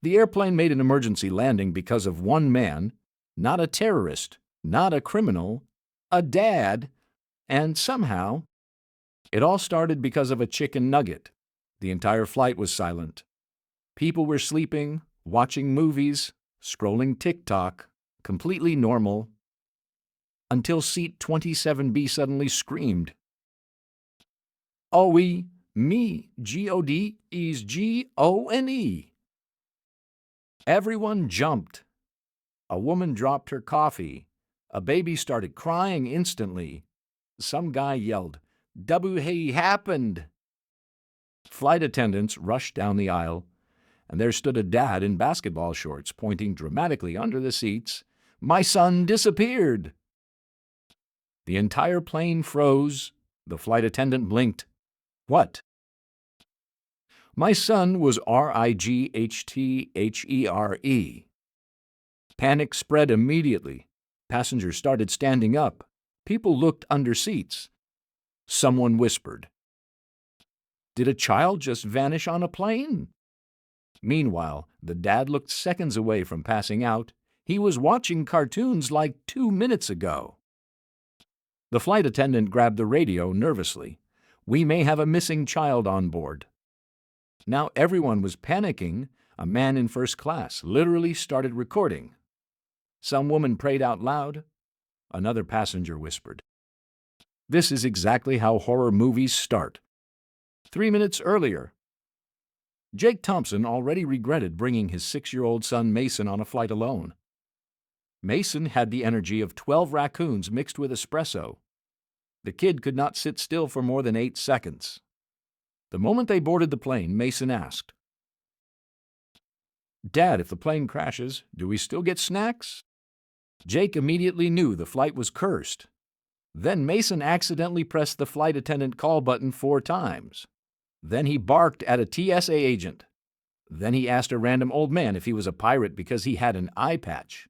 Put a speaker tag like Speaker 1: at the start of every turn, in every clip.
Speaker 1: The airplane made an emergency landing because of one man, not a terrorist, not a criminal, a dad, and somehow it all started because of a chicken nugget. The entire flight was silent. People were sleeping, watching movies, scrolling TikTok, completely normal, until seat 27B suddenly screamed, "O-E, me, G-O-D, is G-O-N-E." Everyone jumped. A woman dropped her coffee. A baby started crying instantly. Some guy yelled, "W hey happened." Flight attendants rushed down the aisle, and there stood a dad in basketball shorts pointing dramatically under the seats. "My son disappeared." The entire plane froze. The flight attendant blinked. "What?" "My son was RIGHTHERE." Panic spread immediately. Passengers started standing up. People looked under seats. Someone whispered, "Did a child just vanish on a plane?" Meanwhile, the dad looked seconds away from passing out. He was watching cartoons like 2 minutes ago. The flight attendant grabbed the radio nervously. "We may have a missing child on board." Now everyone was panicking. A man in first class literally started recording. Some woman prayed out loud. Another passenger whispered. This is exactly how horror movies start. 3 minutes earlier, Jake Thompson already regretted bringing his 6-year-old son Mason on a flight alone. Mason had the energy of 12 raccoons mixed with espresso. The kid could not sit still for more than 8 seconds. The moment they boarded the plane, Mason asked, "Dad, if the plane crashes, do we still get snacks?" Jake immediately knew the flight was cursed. Then Mason accidentally pressed the flight attendant call button 4 times. Then he barked at a TSA agent. Then he asked a random old man if he was a pirate because he had an eye patch.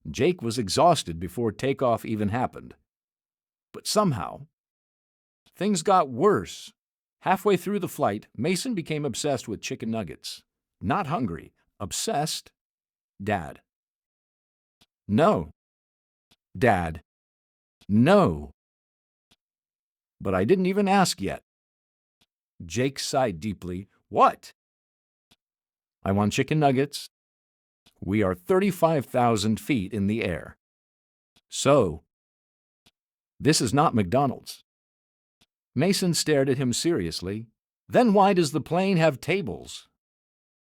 Speaker 1: Jake was exhausted before takeoff even happened. But somehow, things got worse. Halfway through the flight, Mason became obsessed with chicken nuggets. Not hungry, obsessed. "Dad." "No." "Dad." "No." "But I didn't even ask yet." Jake sighed deeply. "What?" "I want chicken nuggets." "We are 35,000 feet in the air." "So, this is not McDonald's." Mason stared at him seriously. "Then why does the plane have tables?"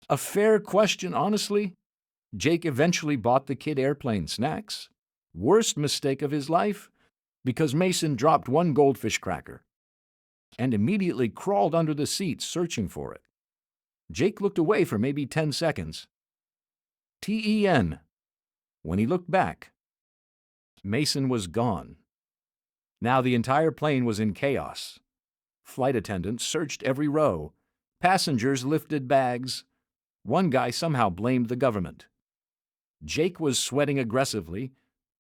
Speaker 1: "A fair question, honestly." Jake eventually bought the kid airplane snacks. Worst mistake of his life, because Mason dropped one goldfish cracker and immediately crawled under the seat searching for it. Jake looked away for maybe 10 seconds. TEN. When he looked back, Mason was gone. Now the entire plane was in chaos. Flight attendants searched every row. Passengers lifted bags. One guy somehow blamed the government. Jake was sweating aggressively.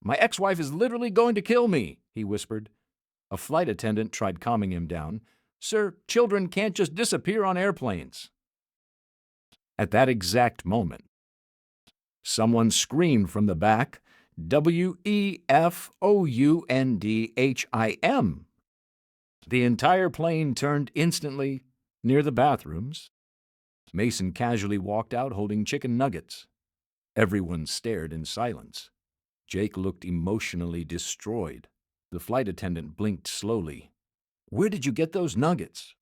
Speaker 1: "My ex-wife is literally going to kill me," he whispered. A flight attendant tried calming him down. "Sir, children can't just disappear on airplanes." At that exact moment, someone screamed from the back, "WEFOUNDHIM." The entire plane turned instantly near the bathrooms. Mason casually walked out holding chicken nuggets. Everyone stared in silence. Jake looked emotionally destroyed. The flight attendant blinked slowly. "Where did you get those nuggets?"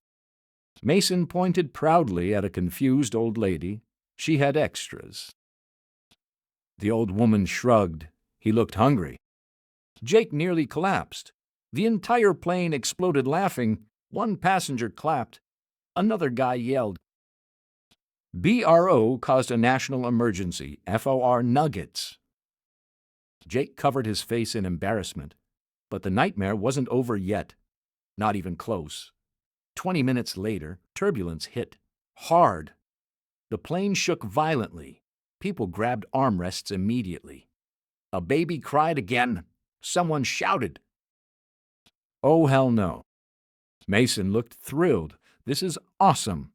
Speaker 1: Mason pointed proudly at a confused old lady. She had extras. The old woman shrugged. He looked hungry. Jake nearly collapsed. The entire plane exploded laughing. One passenger clapped. Another guy yelled. BRO caused a national emergency. FOR nuggets. Jake covered his face in embarrassment. But the nightmare wasn't over yet. Not even close. 20 minutes later, turbulence hit. Hard. The plane shook violently. People grabbed armrests immediately. A baby cried again. Someone shouted. Oh, hell no. Mason looked thrilled. This is awesome.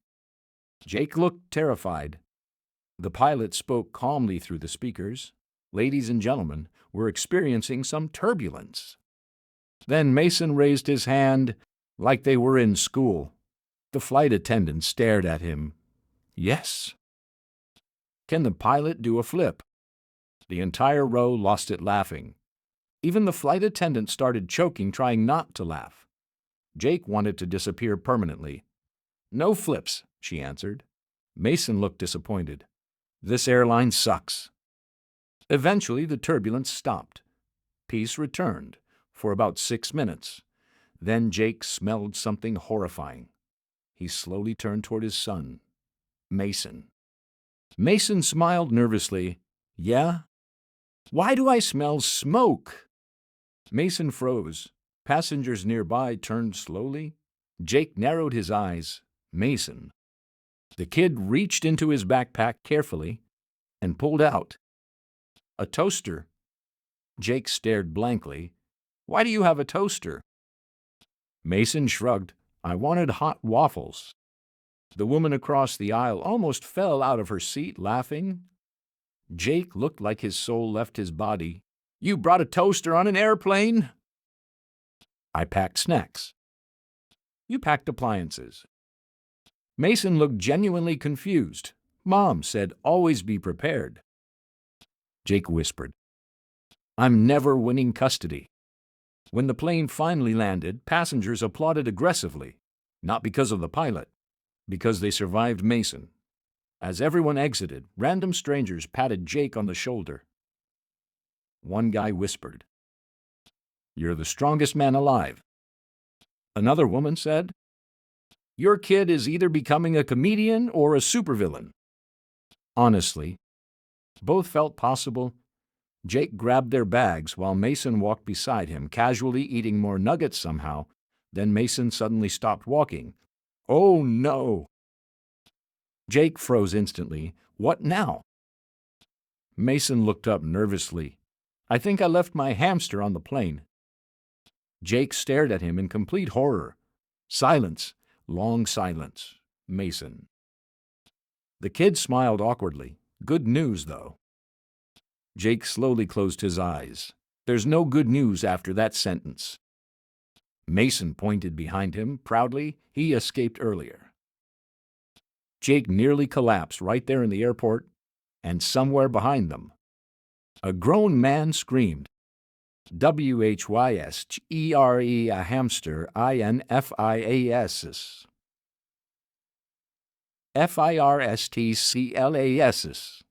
Speaker 1: Jake looked terrified. The pilot spoke calmly through the speakers. Ladies and gentlemen, we're experiencing some turbulence. Then Mason raised his hand like they were in school. The flight attendant stared at him. Yes. Can the pilot do a flip? The entire row lost it laughing. Even the flight attendant started choking, trying not to laugh. Jake wanted to disappear permanently. No flips, she answered. Mason looked disappointed. This airline sucks. Eventually, the turbulence stopped. Peace returned for about 6 minutes. Then Jake smelled something horrifying. He slowly turned toward his son, Mason. Mason smiled nervously. Yeah? Why do I smell smoke? Mason froze. Passengers nearby turned slowly. Jake narrowed his eyes. Mason. The kid reached into his backpack carefully and pulled out a toaster. Jake stared blankly. Why do you have a toaster? Mason shrugged. I wanted hot waffles. The woman across the aisle almost fell out of her seat, laughing. Jake looked like his soul left his body. You brought a toaster on an airplane? I packed snacks. You packed appliances. Mason looked genuinely confused. Mom said always be prepared. Jake whispered, I'm never winning custody. When the plane finally landed, passengers applauded aggressively, not because of the pilot, because they survived Mason. As everyone exited, random strangers patted Jake on the shoulder. One guy whispered, You're the strongest man alive. Another woman said, Your kid is either becoming a comedian or a supervillain. Honestly, both felt possible. Jake grabbed their bags while Mason walked beside him, casually eating more nuggets somehow. Then Mason suddenly stopped walking. Oh no! Jake froze instantly. What now? Mason looked up nervously. I think I left my hamster on the plane. Jake stared at him in complete horror. Silence. Long silence. Mason. The kid smiled awkwardly. Good news, though. Jake slowly closed his eyes. There's no good news after that sentence. Mason pointed behind him proudly. He escaped earlier. Jake nearly collapsed right there in the airport, and somewhere behind them, a grown man screamed, WHYSTERE, a hamster, INFIAS, FIRSTCLAS.